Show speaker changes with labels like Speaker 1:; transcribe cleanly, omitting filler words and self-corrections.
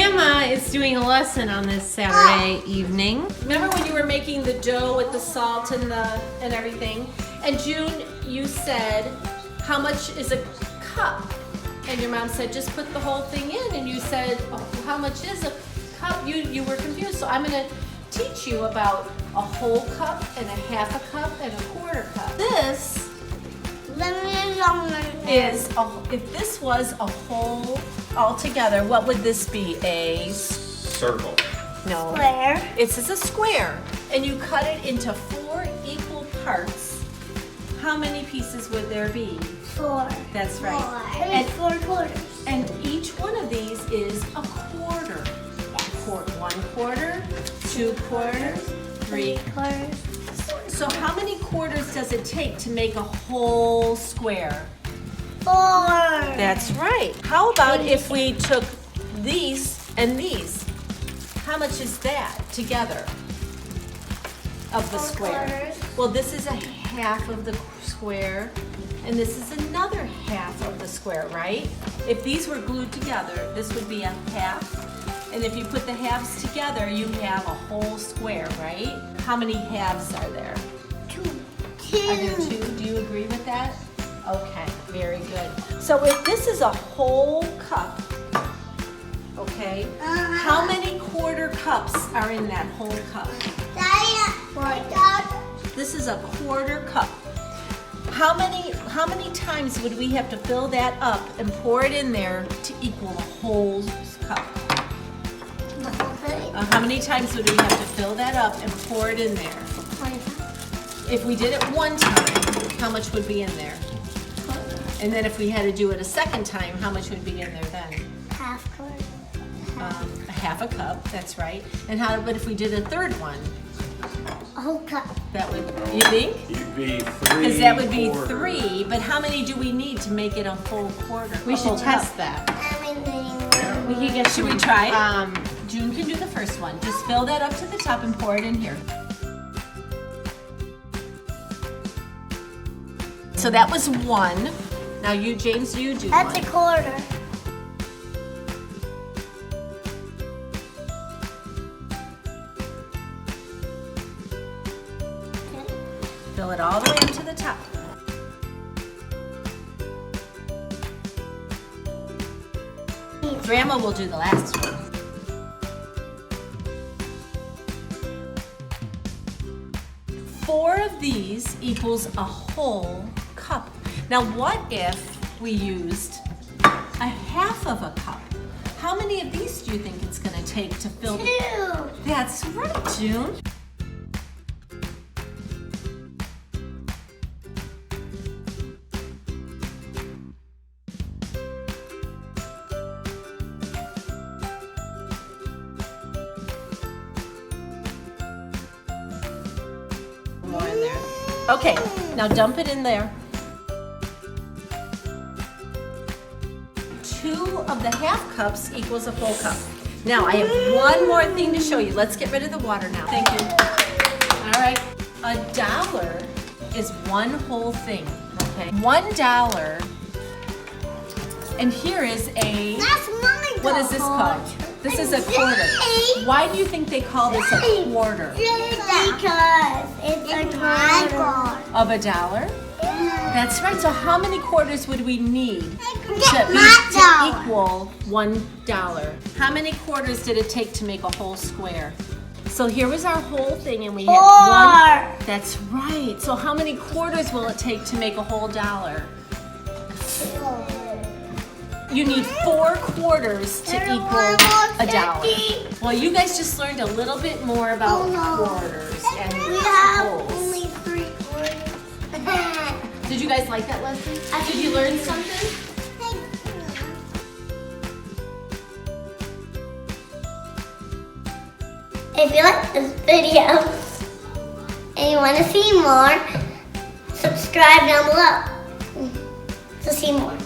Speaker 1: Grandma is doing a lesson on this Saturday evening. Remember when you were making the dough with the salt and everything? And June, you said, how much is a cup? And your mom said, just put the whole thing in. And you said, oh, how much is a cup? You were confused. So I'm gonna teach you about a whole cup and a half a cup and a quarter cup. This is, if this was a whole altogether, what would this be? A
Speaker 2: circle.
Speaker 1: No.
Speaker 3: Square.
Speaker 1: It's a square. And you cut it into 4 equal parts. How many pieces would there be?
Speaker 3: 4.
Speaker 1: That's right.
Speaker 3: 4. And 4 quarters.
Speaker 1: And each one of these is a quarter. 1 quarter, 2 quarters, 3
Speaker 3: quarters.
Speaker 1: So how many quarters does it take to make a whole square?
Speaker 3: 4.
Speaker 1: That's right. How about if we took these and these? How much is that together of the
Speaker 3: 4
Speaker 1: square?
Speaker 3: quarters.
Speaker 1: Well, this is a half of the square, and this is another half of the square, right? If these were glued together, this would be a half. And if you put the halves together, you have a whole square, right? How many halves are there?
Speaker 3: 2.
Speaker 1: Are there 2? Do you agree with that? Okay, very good. So if this is a whole cup, okay, how many quarter cups are in that whole cup? This is a quarter cup. How many times would we have to fill that up and pour it in there to equal a whole cup? How many times would we have to fill that up and pour it in there?
Speaker 3: 25.
Speaker 1: If we did it one time, how much would be in there? And then if we had to do it a second time, how much would be in there then?
Speaker 3: Half quarter.
Speaker 1: A half a cup, that's right. And but if we did a third one?
Speaker 3: A whole cup.
Speaker 1: That would, you think?
Speaker 2: You'd be 3.
Speaker 1: Because that would be
Speaker 2: quarters.
Speaker 1: 3, but how many do we need to make it a full quarter?
Speaker 4: We should test that.
Speaker 1: We can get. Should we try it? June can do the first one. Just fill that up to the top and pour it in here. So that was 1. Now you, James, you do
Speaker 3: That's
Speaker 1: one.
Speaker 3: a quarter.
Speaker 1: Fill it all the way up to the top. Grandma will do the last one. Four of these equals a whole cup. Now what if we used a half of a cup? How many of these do you think it's going to take to fill?
Speaker 3: 2.
Speaker 1: That's right, June. More in there. Okay, now dump it in there. 2 of the half cups equals a full cup. Now I have one more thing to show you. Let's get rid of the water now. Thank you. All right, $1 is one whole thing, okay? $1, and here is a,
Speaker 3: That's my
Speaker 1: what is this called? This is a quarter. Why do you think they call this a quarter?
Speaker 3: Because it's a quarter.
Speaker 1: Of $1? That's right. So how many quarters would we need to equal $1? How many quarters did it take to make a whole square? So here was our whole thing, and we had 1. That's right. So how many quarters will it take to make a whole $1? You need 4 quarters to equal $1. Well, you guys just learned a little bit more about quarters and
Speaker 3: We have
Speaker 1: wholes.
Speaker 3: only 3 quarters.
Speaker 1: Did you guys like that lesson? Did you learn something?
Speaker 3: If you like this video and you want to see more, subscribe down below to see more.